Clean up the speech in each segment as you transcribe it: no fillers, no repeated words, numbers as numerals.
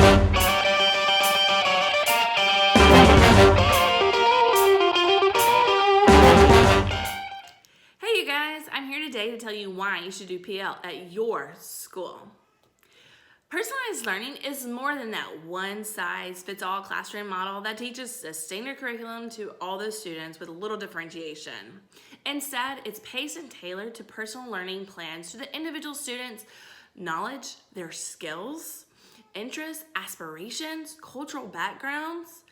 Hey you guys, I'm here today to tell you why you should do PL at your school. Personalized learning is more than that one-size-fits-all classroom model that teaches a standard curriculum to all those students with a little differentiation. Instead, it's paced and tailored to personal learning plans to the individual students' knowledge, their skills, interests, aspirations, cultural backgrounds,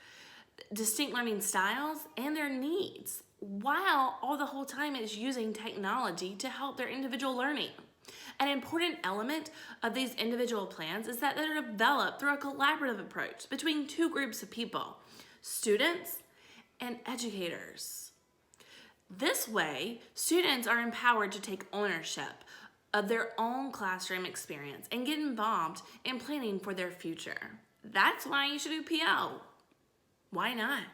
distinct learning styles, and their needs, while all the whole time it's using technology to help their individual learning. An important element of these individual plans is that they're developed through a collaborative approach between two groups of people, students and educators. This way, students are empowered to take ownership of their own classroom experience and get involved in planning for their future. That's why you should do PL. Why not?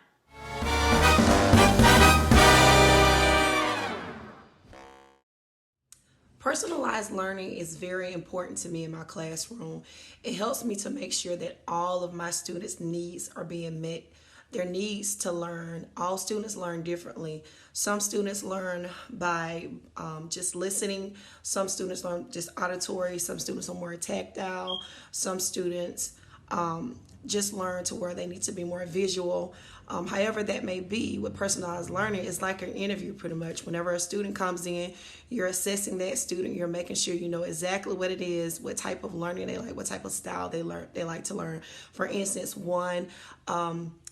Personalized learning is very important to me in my classroom. It helps me to make sure that all of my students' needs are being met. Their needs to learn. All students learn differently. Some students learn by just listening. Some students learn just auditory. Some students are more tactile. Some students just learn to where they need to be more visual. However that may be, with personalized learning, it's like an interview pretty much. Whenever a student comes in, you're assessing that student. You're making sure you know exactly what it is, what type of learning they like, what type of style they like to learn. For instance, one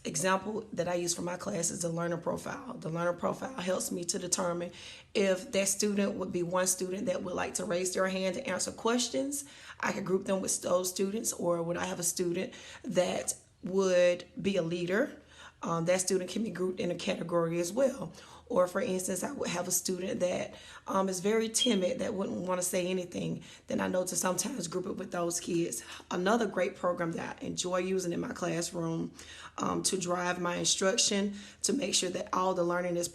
example that I use for my class is the learner profile. The learner profile helps me to determine if that student would be one student that would like to raise their hand to answer questions. I could group them with those students, or would I have a student that would be a leader? That student can be grouped in a category as well. Or for instance, I would have a student that is very timid, that wouldn't want to say anything. Then I know to sometimes group it with those kids. Another great program that I enjoy using in my classroom to drive my instruction, to make sure that all the learning is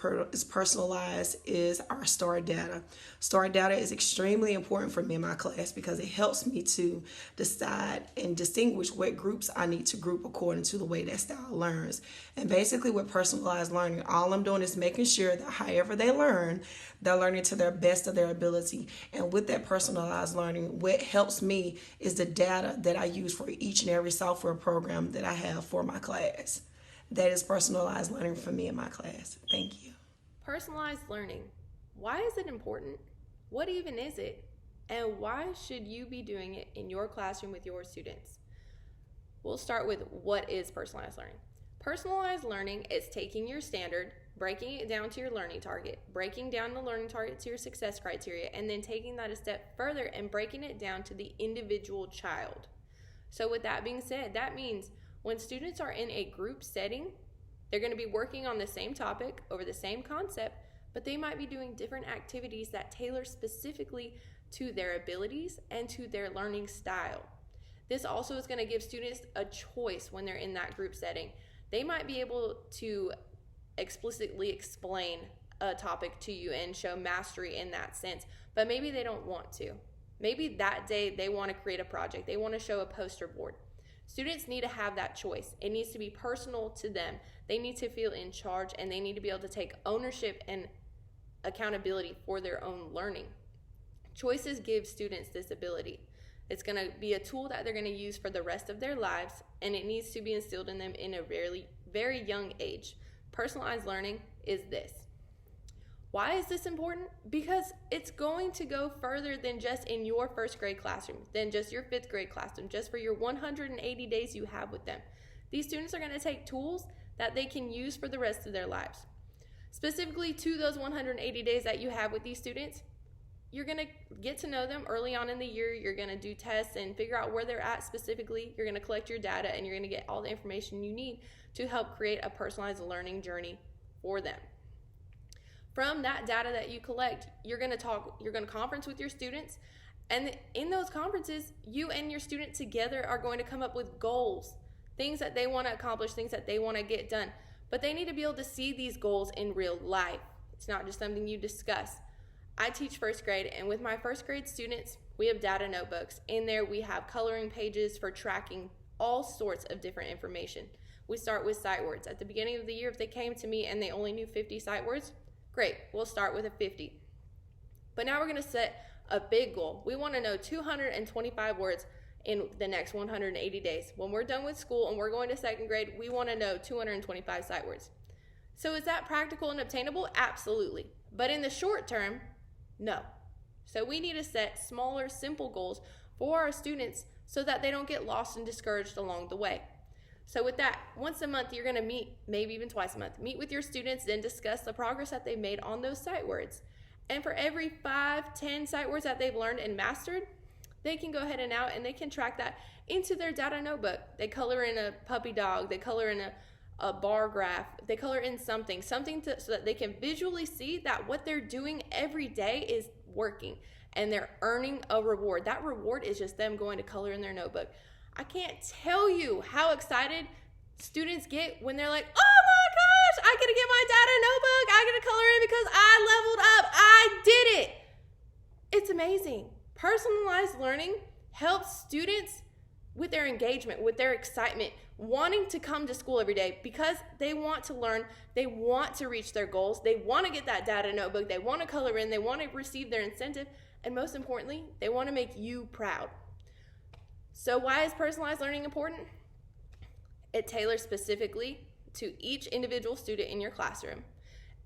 personalized, is our STAR data. STAR data is extremely important for me in my class because it helps me to decide and distinguish what groups I need to group according to the way that style learns. And basically with personalized learning, all I'm doing is making sure that however they learn, they're learning to their best of their ability. And with that personalized learning, what helps me is the data that I use for each and every software program that I have for my class. That is personalized learning for me in my class. Thank you. Personalized learning. Why is it important? What even is it? And why should you be doing it in your classroom with your students? We'll start with what is personalized learning. Personalized learning is taking your standard, breaking it down to your learning target, breaking down the learning target to your success criteria, and then taking that a step further and breaking it down to the individual child. So with that being said, that means when students are in a group setting, they're going to be working on the same topic over the same concept, but they might be doing different activities that tailor specifically to their abilities and to their learning style. This also is going to give students a choice when they're in that group setting. They might be able to explicitly explain a topic to you and show mastery in that sense, but maybe they don't want to. Maybe that day they want to create a project. They want to show a poster board. Students need to have that choice. It needs to be personal to them. They need to feel in charge, and they need to be able to take ownership and accountability for their own learning. Choices give students this ability. It's going to be a tool that they're going to use for the rest of their lives, and it needs to be instilled in them in a very young age. Personalized learning is this. Why is this important? Because it's going to go further than just in your first grade classroom, than just your fifth grade classroom, just for your 180 days you have with them. These students are going to take tools that they can use for the rest of their lives. Specifically to those 180 days that you have with these students, you're going to get to know them early on in the year. You're going to do tests and figure out where they're at specifically. You're going to collect your data, and you're going to get all the information you need to help create a personalized learning journey for them. From that data that you collect, you're going to conference with your students, and in those conferences, you and your student together are going to come up with goals, things that they want to accomplish, things that they want to get done. But they need to be able to see these goals in real life. It's not just something you discuss. I teach first grade, and with my first grade students, we have data notebooks. In there, we have coloring pages for tracking all sorts of different information. We start with sight words. At the beginning of the year, if they came to me and they only knew 50 sight words, great, we'll start with a 50. But now we're going to set a big goal. We want to know 225 words in the next 180 days. When we're done with school and we're going to second grade, we want to know 225 sight words. So is that practical and obtainable? Absolutely. But in the short term, no. So we need to set smaller, simple goals for our students so that they don't get lost and discouraged along the way. So with that, once a month, you're going to meet, maybe even twice a month, meet with your students, then discuss the progress that they made on those sight words. And for every 5-10 sight words that they've learned and mastered, they can go ahead and they can track that into their data notebook. They color in a puppy dog, they color in a bar graph, they color in something so that they can visually see that what they're doing every day is working and they're earning a reward. That reward is just them going to color in their notebook. I can't tell you how excited students get when they're like, oh my gosh, I get to get my data notebook. I get to color in because I leveled up. I did it. It's amazing. Personalized learning helps students with their engagement, with their excitement, wanting to come to school every day because they want to learn, they want to reach their goals, they want to get that data notebook, they want to color in, they want to receive their incentive, and most importantly, they want to make you proud. So why is personalized learning important? It tailors specifically to each individual student in your classroom.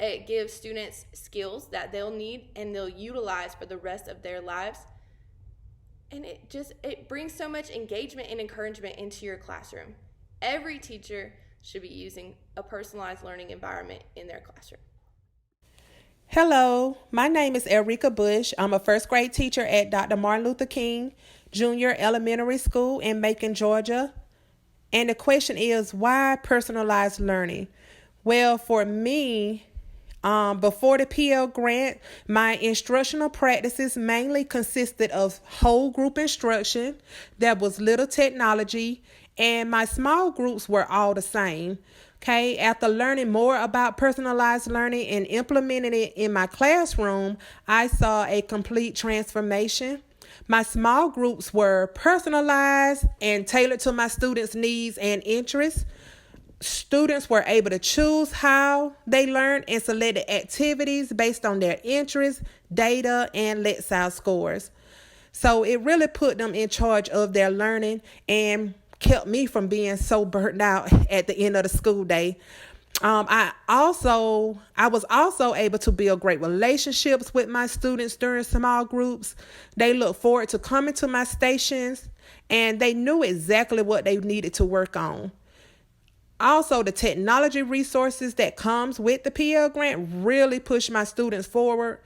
It gives students skills that they'll need and they'll utilize for the rest of their lives. And it brings so much engagement and encouragement into your classroom. Every teacher should be using a personalized learning environment in their classroom. Hello, my name is Erica Bush. I'm a first grade teacher at Dr. Martin Luther King Junior Elementary School in Macon, Georgia. And the question is, why personalized learning? Well, for me, before the PL grant, my instructional practices mainly consisted of whole group instruction. There was little technology, and my small groups were all the same. Okay, after learning more about personalized learning and implementing it in my classroom, I saw a complete transformation. My small groups were personalized and tailored to my students' needs and interests. Students were able to choose how they learned and selected activities based on their interests, data, and Lexile scores. So it really put them in charge of their learning and kept me from being so burnt out at the end of the school day. I was also able to build great relationships with my students during small groups. They looked forward to coming to my stations, and they knew exactly what they needed to work on. Also, the technology resources that comes with the PL grant really pushed my students forward.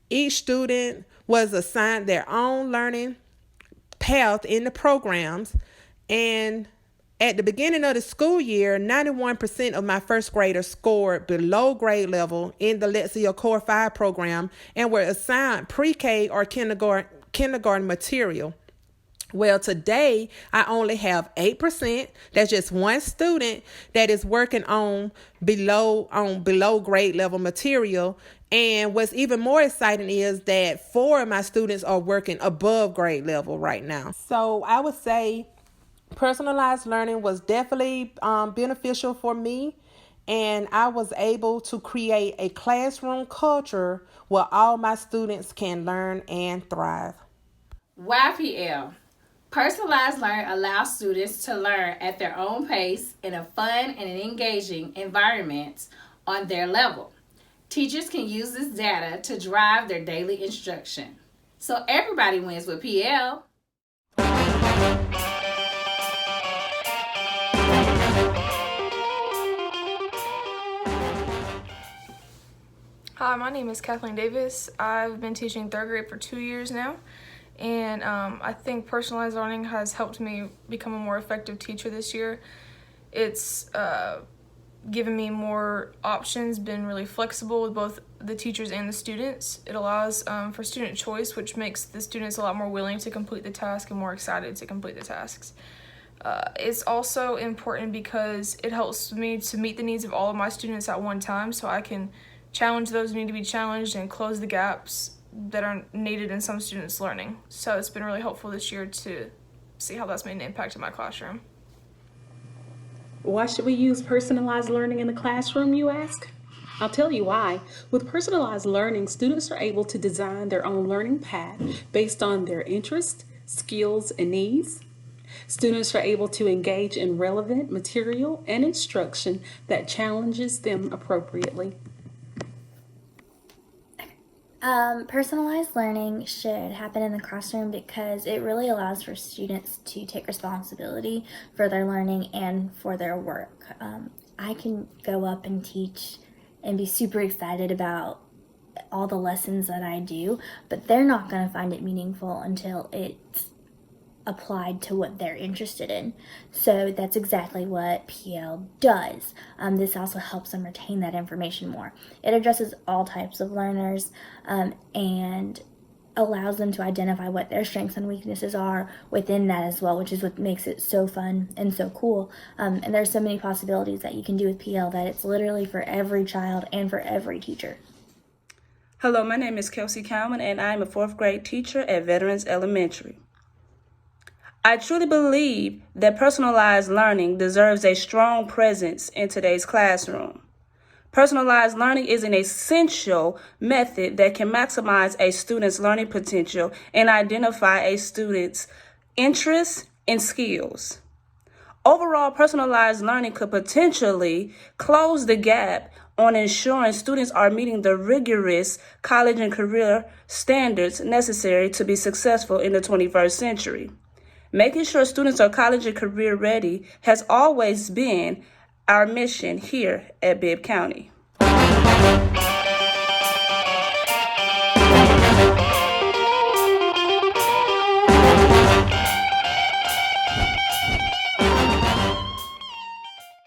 Each student was assigned their own learning path in the programs, and at the beginning of the school year, 91% of my first graders scored below grade level in the Lexile Core 5 program and were assigned pre-K or kindergarten material. Well, today, I only have 8%. That's just one student that is working on below grade level material. And what's even more exciting is that 4 of my students are working above grade level right now. So I would say personalized learning was definitely beneficial for me, and I was able to create a classroom culture where all my students can learn and thrive. YPL. Personalized learning allows students to learn at their own pace in a fun and an engaging environment on their level. Teachers can use this data to drive their daily instruction. So everybody wins with PL. Hi, my name is Kathleen Davis. I've been teaching third grade for 2 years now, and I think personalized learning has helped me become a more effective teacher this year. It's given me more options, been really flexible with both the teachers and the students. It allows for student choice, which makes the students a lot more willing to complete the task and more excited to complete the tasks. It's also important because it helps me to meet the needs of all of my students at one time, so I can challenge those who need to be challenged and close the gaps that are needed in some students' learning. So it's been really helpful this year to see how that's made an impact in my classroom. Why should we use personalized learning in the classroom, you ask? I'll tell you why. With personalized learning, students are able to design their own learning path based on their interests, skills, and needs. Students are able to engage in relevant material and instruction that challenges them appropriately. Personalized learning should happen in the classroom because it really allows for students to take responsibility for their learning and for their work. I can go up and teach and be super excited about all the lessons that I do, but they're not going to find it meaningful until it's applied to what they're interested in. So that's exactly what PL does. This also helps them retain that information more. It addresses all types of learners and allows them to identify what their strengths and weaknesses are within that as well, which is what makes it so fun and so cool. And there's so many possibilities that you can do with PL that it's literally for every child and for every teacher. Hello, my name is Kelsey Cowman, and I'm a 4th grade teacher at Veterans Elementary. I truly believe that personalized learning deserves a strong presence in today's classroom. Personalized learning is an essential method that can maximize a student's learning potential and identify a student's interests and skills. Overall, personalized learning could potentially close the gap on ensuring students are meeting the rigorous college and career standards necessary to be successful in the 21st century. Making sure students are college and career ready has always been our mission here at Bibb County.